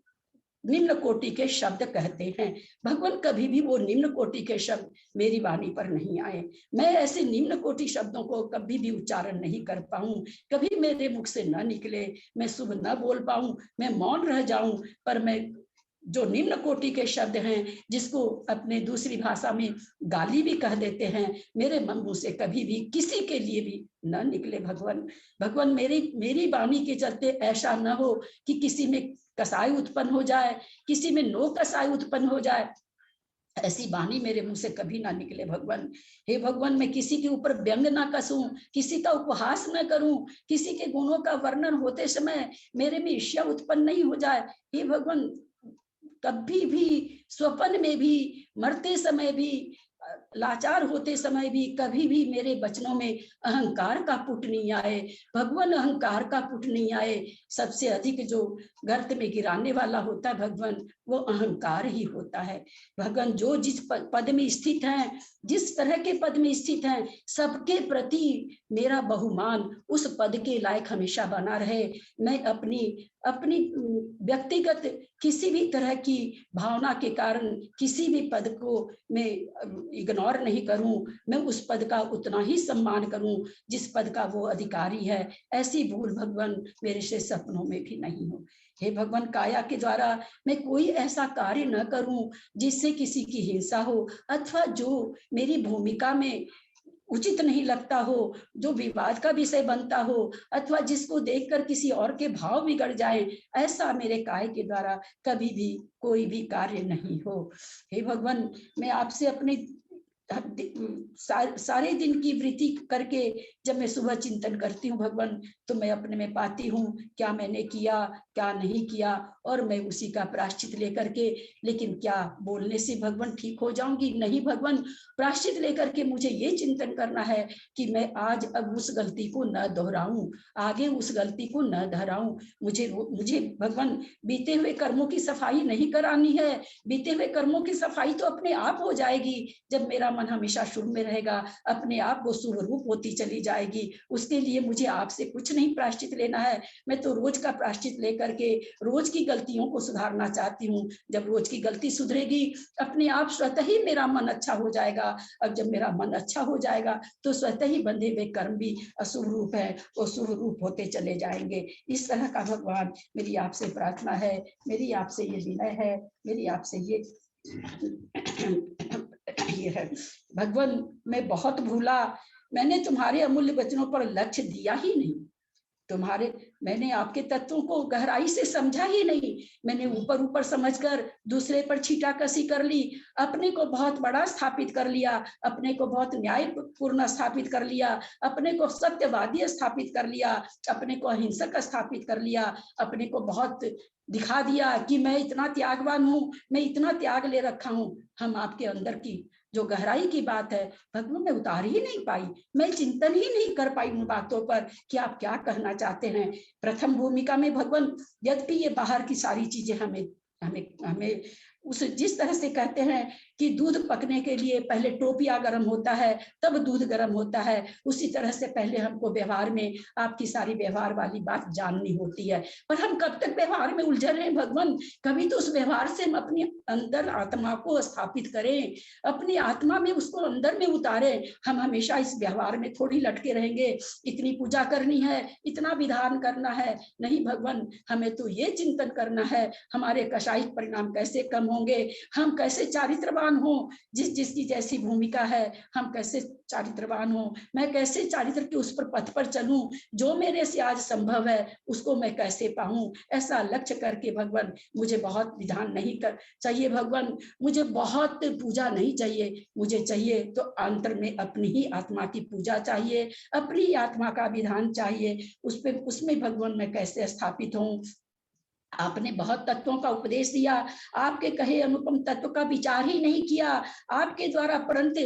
निम्न कोटि के शब्द कहते हैं। भगवान कभी भी वो निम्न कोटि के शब्द मेरी वाणी पर नहीं आए, मैं ऐसे निम्न कोटि शब्दों को कभी भी उच्चारण नहीं कर पाऊं, कभी मेरे मुख से न निकले, मैं शुभ न बोल पाऊं, मैं मौन रह जाऊं, पर मैं जो निम्न कोटि के शब्द हैं, जिसको अपने दूसरी भाषा में गाली भी कह देते हैं, मेरे मुंह से कभी भी किसी के लिए भी न निकले भगवान। भगवान मेरी वाणी के चलते ऐसा न हो कि किसी में कसाई उत्पन्न हो जाए, किसी में नो कसाई उत्पन्न हो जाए, ऐसी वाणी मेरे मुंह से कभी ना निकले भगवान। हे भगवान, मैं किसी के ऊपर व्यंग ना कसूं, किसी का उपहास न करूं, किसी के गुणों का वर्णन होते समय मेरे में ईर्ष्या उत्पन्न नहीं हो जाए। हे भगवान, कभी भी स्वप्न में भी, मरते समय भी, लाचार होते समय भी, कभी भी मेरे वचनों में अहंकार का पुट नहीं आए भगवान, अहंकार का पुट नहीं आए। सबसे अधिक जो गर्त में गिराने वाला होता है भगवान, वो अहंकार ही होता है भगवान। जो जिस पद में स्थित है, जिस तरह के पद में स्थित है, सबके प्रति मेरा बहुमान उस पद के लायक हमेशा बना रहे। मैं अपनी व्यक्तिगत किसी भी तरह की भावना के कारण किसी भी पद को मैं इग्नोर नहीं करूं, मैं उस पद का उतना ही सम्मान करूं जिस पद का वो अधिकारी है। ऐसी भूल भगवान मेरे से सपनों में भी नहीं हो। हे भगवान, काया के द्वारा मैं कोई ऐसा कार्य न करूं जिससे किसी की हिंसा हो, अथवा जो मेरी भूमिका में उचित नहीं लगता हो, जो विवाद का विषय बनता हो, अथवा जिसको देखकर किसी और के भाव बिगड़ जाए, ऐसा मेरे काय के द्वारा कभी भी कोई भी कार्य नहीं हो। हे भगवान, मैं आपसे अपने सारे दिन की वृत्ति करके जब मैं सुबह चिंतन करती हूँ भगवान, तो मैं अपने में पाती हूँ क्या मैंने किया, क्या नहीं किया, और मैं उसी का प्रायश्चित लेकर के, लेकिन क्या बोलने से भगवान ठीक हो जाऊंगी? नहीं भगवान, प्रायश्चित लेकर के मुझे ये चिंतन करना है कि मैं आज अब उस गलती को न दोहराऊं, आगे उस गलती को न दोहराऊं। मुझे भगवान बीते हुए कर्मों की सफाई नहीं करानी है। बीते हुए कर्मों की सफाई तो अपने आप हो जाएगी जब मेरा मन हमेशा शुभ में रहेगा, अपने आप वो शुभ रूप होती चली जाएगी। उसके लिए मुझे आपसे कुछ नहीं प्रायश्चित लेना है। मैं तो रोज का प्रायश्चित लेकर के रोज की गलतियों को सुधारना चाहती हूँ। जब रोज की गलती सुधरेगी, अपने आप स्वतः ही मेरा मन अच्छा हो जाएगा। अब जब मेरा मन अच्छा हो जाएगा तो स्वतः ही बंधे हुए कर्म भी अशुभ रूप है, वो शुभ रूप होते चले जाएंगे। इस तरह का भगवान मेरी आपसे प्रार्थना है, मेरी आपसे ये विनय है, मेरी आपसे ये है। भगवान, मैं बहुत भूला, मैंने तुम्हारे अमूल्य वचनों पर लक्ष्य दिया ही नहीं। मैंने आपके तत्वों को गहराई से समझा ही नहीं। मैंने ऊपर ऊपर समझकर दूसरे पर छींटाकशी कर ली, अपने को बहुत बड़ा स्थापित कर लिया, अपने को बहुत न्यायपूर्ण स्थापित कर लिया, अपने को सत्यवादी स्थापित कर लिया, अपने को अहिंसक स्थापित कर लिया, अपने को बहुत दिखा दिया कि मैं इतना त्यागवान हूँ, मैं इतना त्याग ले रखा हूँ। हम आपके अंदर की जो गहराई की बात है भगवान, मैं उतार ही नहीं पाई, मैं चिंतन ही नहीं कर पाई उन बातों पर कि आप क्या कहना चाहते हैं। प्रथम भूमिका में भगवान, यद्यपि ये बाहर की सारी चीजें हमें हमें हमें उस जिस तरह से कहते हैं कि दूध पकने के लिए पहले टोपिया गर्म होता है तब दूध गर्म होता है, उसी तरह से पहले हमको व्यवहार में आपकी सारी व्यवहार वाली बात जाननी होती है। पर हम कब तक व्यवहार में उलझे रहे भगवान? कभी तो उस व्यवहार से हम अपनी अंदर आत्मा को स्थापित करें, अपनी आत्मा में उसको अंदर में उतारें। हम हमेशा इस व्यवहार में थोड़ी लटके रहेंगे, इतनी पूजा करनी है, इतना विधान करना है। नहीं भगवान, हमें तो ये चिंतन करना है हमारे कषायिक परिणाम कैसे कम होंगे, हम कैसे चारित्रवान हो, जिसकी जैसी भूमिका है हम कैसे चारित्रवान हो, मैं कैसे चारित्र के उस पर पथ पर चलूं, जो मेरे से आज संभव है उसको मैं कैसे पाऊं। ऐसा लक्ष्य करके भगवान, मुझे बहुत विधान नहीं कर चाहिए भगवान, मुझे बहुत पूजा नहीं चाहिए, मुझे चाहिए तो अंतर में अपनी ही आत्मा की पूजा चाहिए, अपनी आत्मा का विधान चाहिए। उसमें भगवान मैं कैसे स्थापित हूं। आपने बहुत तत्वों का उपदेश दिया, आपके कहे अनुपम तत्व का विचार ही नहीं किया, आपके द्वारा परंतु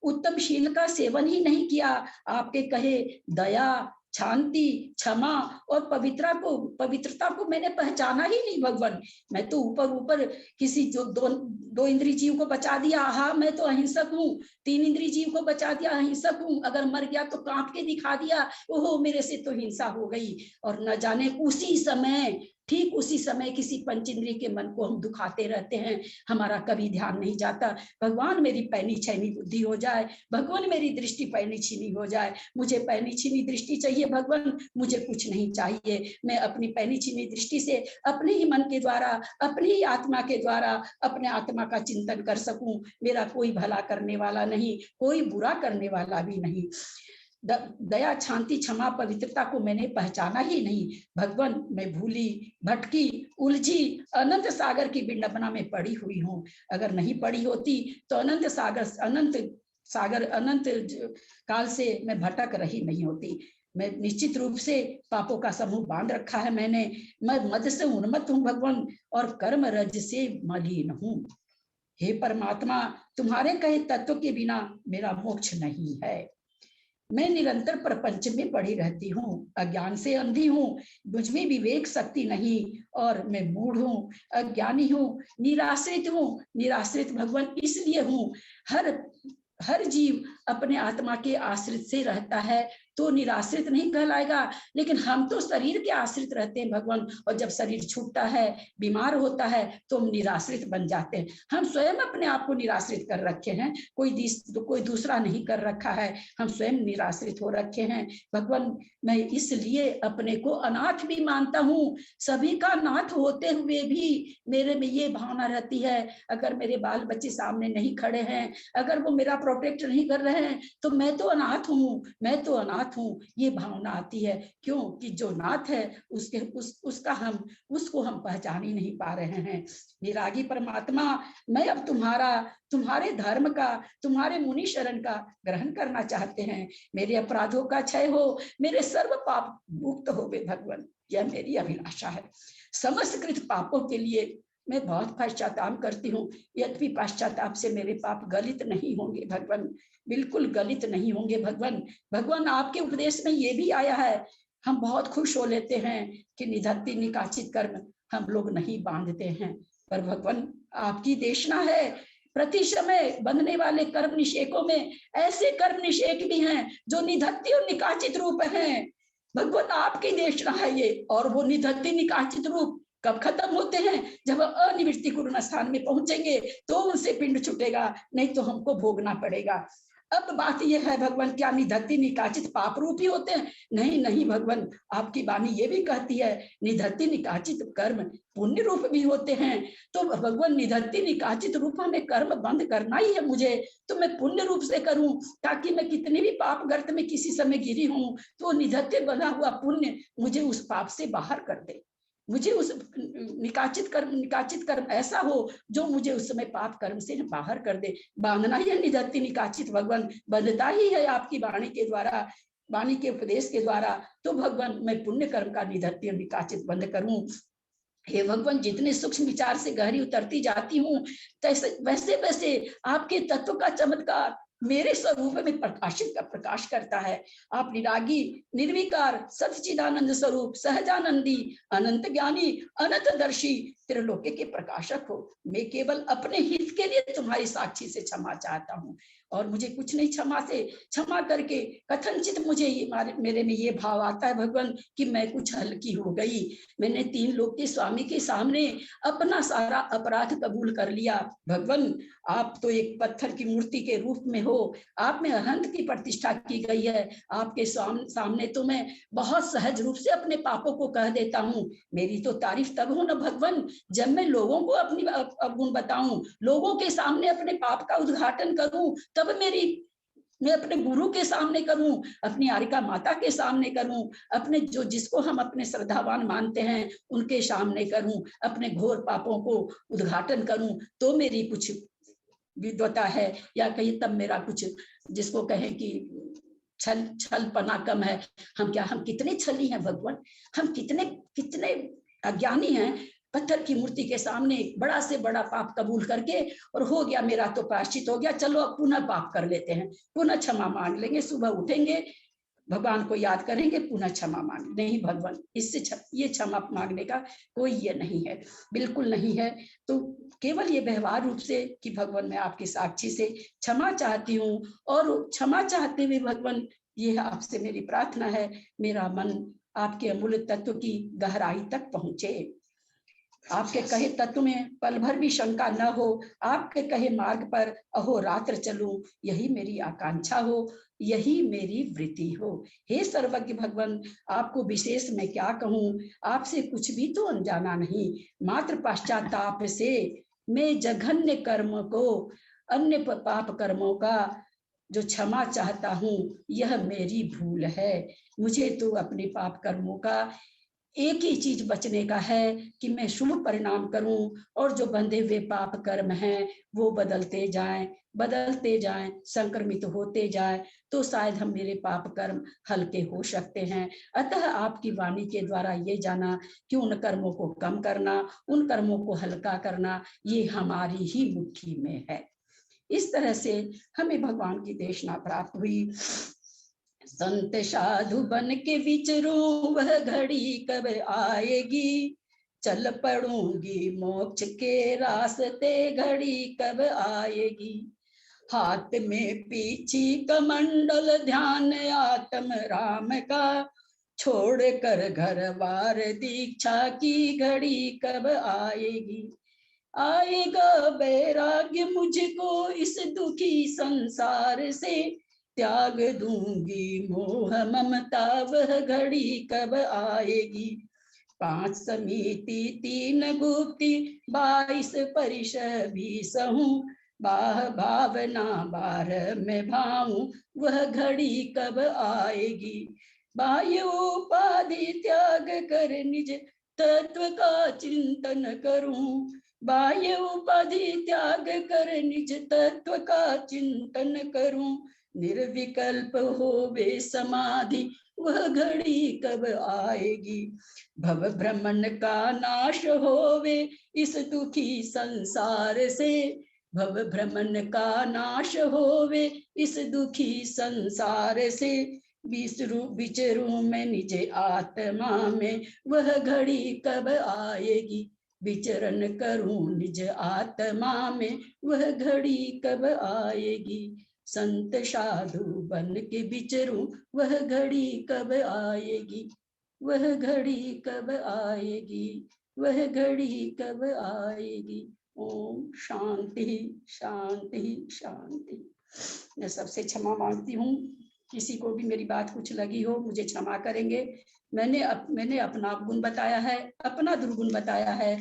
उत्तम शील का सेवन ही नहीं किया, आपके कहे दया, शांति, क्षमा और पवित्रता को मैंने पहचाना ही नहीं भगवान। मैं तो ऊपर ऊपर किसी जो दो इंद्रिय जीव को बचा दिया, हाँ मैं तो अहिंसक हूँ, तीन इंद्रिय जीव को बचा दिया, अहिंसक हूँ, अगर मर गया तो कांप के दिखा दिया, ओहो मेरे से तो हिंसा हो गई। और न जाने उसी समय, ठीक उसी समय किसी पंचेंद्रिय के मन को हम दुखाते रहते हैं, हमारा कभी ध्यान नहीं जाता। भगवान मेरी पैनी छैनी बुद्धि हो जाए, भगवान मेरी दृष्टि पैनी छीनी हो जाए, मुझे पैनी छीनी दृष्टि चाहिए भगवान, मुझे कुछ नहीं चाहिए। मैं अपनी पैनी छीनी दृष्टि से अपने ही मन के द्वारा, अपनी ही आत्मा के द्वारा अपने आत्मा का चिंतन कर सकूं। मेरा कोई भला करने वाला नहीं, कोई बुरा करने वाला भी नहीं। दया, शांति, क्षमा, पवित्रता को मैंने पहचाना ही नहीं भगवान। मैं भूली, भटकी, उलझी, अनंत सागर की विडंबना में पड़ी हुई हूँ। अगर नहीं पड़ी होती तो अनंत सागर अनंत काल से मैं भटक रही नहीं होती। मैं निश्चित रूप से पापों का समूह बांध रखा है मैंने, मैं मद से उन्मत्त हूँ भगवान, और कर्म रज से मलिन हूँ। हे परमात्मा, तुम्हारे कहे तत्व के बिना मेरा मोक्ष नहीं है। मैं निरंतर प्रपंच में पड़ी रहती हूँ, अज्ञान से अंधी हूँ, मुझ में विवेक शक्ति नहीं, और मैं मूढ़ हूँ, अज्ञानी हूँ, निराश्रित हूँ। निराश्रित भगवान इसलिए हूँ, हर जीव अपने आत्मा के आश्रित से रहता है, तो निराश्रित नहीं कहलाएगा। लेकिन हम तो शरीर के आश्रित रहते हैं भगवान, और जब शरीर छूटता है, बीमार होता है, तो हम निराश्रित बन जाते हैं। हम स्वयं अपने आप को निराश्रित कर रखे हैं, कोई दूसरा नहीं कर रखा है, हम स्वयं निराश्रित हो रखे हैं भगवान। मैं इसलिए अपने को अनाथ भी मानता हूँ। सभी का नाथ होते हुए भी मेरे में ये भावना रहती है, अगर मेरे बाल बच्चे सामने नहीं खड़े हैं, अगर वो मेरा प्रोटेक्ट नहीं कर रहे हैं, तो मैं तो अनाथ हूँ, मैं तो अनाथ हूँ, ये भावना आती है। क्यों कि जो नाथ है उसको हम पहचान ही नहीं पा रहे हैं। विरागी परमात्मा, मैं अब तुम्हारे धर्म का, तुम्हारे मुनि शरण का ग्रहण करना चाहते हैं। मेरे अपराधों का क्षय हो, मेरे सर्व पाप मुक्त हो वे भगवान, यह मेरी अभिलाषा है। समस्त कृत पापों के लिए मैं बहुत पश्चाताप करती हूँ, यद्यपि पश्चाताप से मेरे पाप गलित नहीं होंगे भगवान, बिल्कुल गलित नहीं होंगे भगवान। भगवान आपके उपदेश में ये भी आया है, हम बहुत खुश हो लेते हैं कि निधत्ति निकाचित कर्म हम लोग नहीं बांधते हैं, पर भगवान आपकी देशना है, प्रति समय बंधने वाले कर्म निषेकों में ऐसे कर्म निषेक भी हैं जो निधत्ति और निकाचित रूप हैं। भगवान आपकी देशना है ये, और वो निधत्ति निकाचित रूप कब खत्म होते हैं? जब अनिवृत्ति पूर्ण स्थान में पहुंचेंगे तो उनसे पिंड छूटेगा, नहीं तो हमको भोगना पड़ेगा। अब बात यह है भगवान, क्या निधत्ति निकाचित पाप रूपी होते हैं? नहीं नहीं भगवान, आपकी वाणी ये भी कहती है निधत्ति निकाचित कर्म पुण्य रूप भी होते हैं। तो भगवान निधत्ति निकाचित रूप में कर्म बंद करना ही है मुझे, तो मैं पुण्य रूप से करूं, ताकि मैं कितने भी पाप गर्त में किसी समय गिरी हूं तो निधत्ति बना हुआ पुण्य मुझे उस पाप से बाहर कर दे, मुझे उस निकाचित कर्म ऐसा हो जो मुझे उस समय पाप कर्म से बाहर कर दे। बांधना ही है निधत्ति निकाचित भगवान, बंधता ही है आपकी वाणी के द्वारा, वाणी के उपदेश के द्वारा। तो भगवान मैं पुण्य कर्म का निधत्ति निकाचित बंद करूं। हे भगवान, जितने सूक्ष्म विचार से गहरी उतरती जाती हूँ, वैसे वैसे आपके तत्व का चमत्कार मेरे स्वरूप में प्रकाश करता है। आप निरागी, निर्विकार, सच्चिदानंद स्वरूप, सहजानंदी, अनंत ज्ञानी, अनंत दर्शी, त्रिलोके के प्रकाशक हो। मैं केवल अपने हित के लिए तुम्हारी साक्षी से क्षमा चाहता हूँ, और मुझे कुछ नहीं, क्षमा करके कथनचित मुझे मेरे में ये भाव आता है भगवान कि मैं कुछ हल्की हो गई। मैंने 3 लोक के स्वामी के सामने अपना सारा अपराध कबूल कर लिया। भगवान, आप तो एक पत्थर की मूर्ति के रूप में हो, आप में अनंत की प्रतिष्ठा की गई है। आपके सामने तो मैं बहुत सहज रूप से अपने पापों को कह देता हूँ। मेरी तो तारीफ तब हो ना भगवान, जब मैं लोगों को अपनी अवगुण बताऊं, लोगों के सामने अपने पाप का उद्घाटन करूं, तब मैं अपने गुरु के सामने करूं, अपनी आरिका माता के सामने करूं, अपने जिसको हम अपने श्रद्धावान मानते हैं उनके सामने करूं, अपने घोर पापों को उद्घाटन करूं, तो मेरी कुछ विद्वता है, या कहीं तब मेरा कुछ, जिसको कहें कि छलपना कम है। हम कितने छली हैं भगवान, हम कितने अज्ञानी हैं। पत्थर की मूर्ति के सामने बड़ा से बड़ा पाप कबूल करके, और हो गया मेरा तो प्रायश्चित हो गया, चलो अब पुनः पाप कर लेते हैं, पुनः क्षमा मांग लेंगे, सुबह उठेंगे, भगवान को याद करेंगे, पुनः क्षमा मांग। नहीं भगवान, इससे ये क्षमा मांगने का कोई ये नहीं है, बिल्कुल नहीं है। तो केवल ये व्यवहार रूप से कि भगवान मैं आपकी साक्षी से क्षमा चाहती हूँ, और क्षमा चाहते हुए भगवान ये आपसे मेरी प्रार्थना है, मेरा मन आपके अमूल्य तत्व की गहराई तक पहुंचे, आपके कहे तत्व में पल भर भी शंका न हो, आपके कहे मार्ग पर अहोरात्र चलूं, यही मेरी आकांक्षा हो, यही मेरी वृत्ति हो। हे सर्वज्ञ भगवान, आपको विशेष मैं क्या कहूं, आपसे कुछ भी तो अनजाना नहीं, मात्र पश्चाताप से मैं जघन्य कर्म को, अन्य पाप कर्मों का जो क्षमा चाहता हूं, यह मेरी भूल है। मुझे तो अपने पाप कर्मों का एक ही चीज बचने का है कि मैं शुभ परिणाम करूं, और जो बंधे हुए पाप कर्म हैं वो बदलते जाएं, संक्रमित होते जाएं, तो शायद हम मेरे पाप कर्म हल्के हो सकते हैं। अतः आपकी वाणी के द्वारा ये जाना कि उन कर्मों को कम करना, उन कर्मों को हल्का करना, ये हमारी ही मुट्ठी में है। इस तरह से हमें भगवान की देशना प्राप्त हुई। संत साधु बन के विचरूं, वह घड़ी कब आएगी, चल पड़ूंगी मोक्ष के रास्ते, घड़ी कब आएगी। हाथ में पीछी कमंडल ध्यान आत्म राम का, छोड़ कर घर बार दीक्षा की घड़ी कब आएगी। आएगा वैराग्य मुझको इस दुखी संसार से, त्याग दूंगी मोह ममता वह घड़ी कब आएगी। 5 समिति 3 गुप्ति 22 परिषद भी सहूं, बाह भावना 12 में भाऊं वह घड़ी कब आएगी। बाह्य उपाधि त्याग कर निज तत्व का चिंतन करूं, बाह्य उपाधि त्याग कर निज तत्व का चिंतन करूं, निर्विकल्प होवे समाधि वह घड़ी कब आएगी। भव भ्रमण का नाश होवे इस दुखी संसार से, भव भ्रमण का नाश होवे इस दुखी संसार से, विचरूं मैं निज आत्मा में वह घड़ी कब आएगी। विचरण करूं निज आत्मा में वह घड़ी कब आएगी। संत साधु बन के विचरूं वह घड़ी कब आएगी, वह घड़ी कब आएगी, वह घड़ी कब आएगी। ओम शांति शांति शांति। मैं सबसे क्षमा मांगती हूँ, किसी को भी मेरी बात कुछ लगी हो मुझे क्षमा करेंगे। मैंने अपना गुण बताया है, अपना दुर्गुण बताया है,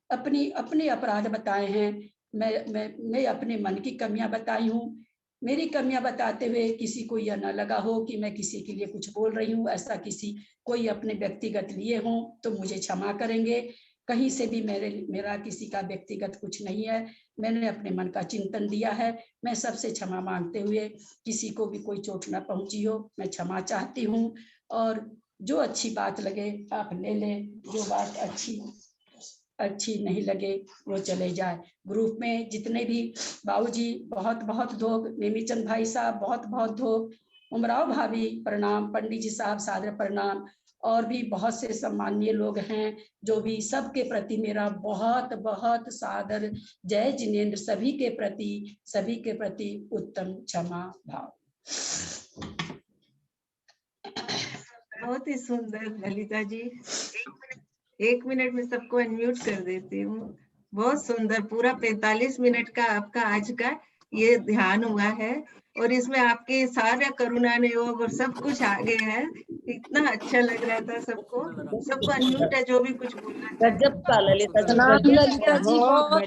अपने अपराध बताए हैं, मैं अपने मन की कमियां बताई हूँ। मेरी कमियां बताते हुए किसी को यह न लगा हो कि मैं किसी के लिए कुछ बोल रही हूँ, ऐसा किसी कोई अपने व्यक्तिगत लिए हो तो मुझे क्षमा करेंगे। कहीं से भी मेरा किसी का व्यक्तिगत कुछ नहीं है, मैंने अपने मन का चिंतन दिया है। मैं सबसे क्षमा मांगते हुए, किसी को भी कोई चोट न पहुंची हो मैं क्षमा चाहती हूँ। और जो अच्छी बात लगे आप ले लें, जो बात अच्छी नहीं लगे वो चले जाए। ग्रुप में जितने भी बाबूजी बहुत बहुत धोख, नेमीचंद भाई साहब बहुत बहुत धोख, उमराव भाभी प्रणाम, पंडित जी साहब सादर प्रणाम, और भी बहुत से सम्माननीय लोग हैं जो भी, सबके प्रति मेरा बहुत बहुत सादर जय जिनेन्द्र। सभी के प्रति उत्तम क्षमा भाव। बहुत ही सुंदर ललिता जी। 1 मिनट में सबको अनम्यूट कर देती हूँ। बहुत सुंदर, पूरा 45 मिनट का आपका आज का ये ध्यान हुआ है, और इसमें आपके सारा करुणा नियोग और सब कुछ आगे है। इतना अच्छा लग रहा था सबको। सबको अनम्यूट है जो भी कुछ बोलना चाहते हैं। गजब का ललिता जी, प्रणाम गजब ललिता जी, बहुत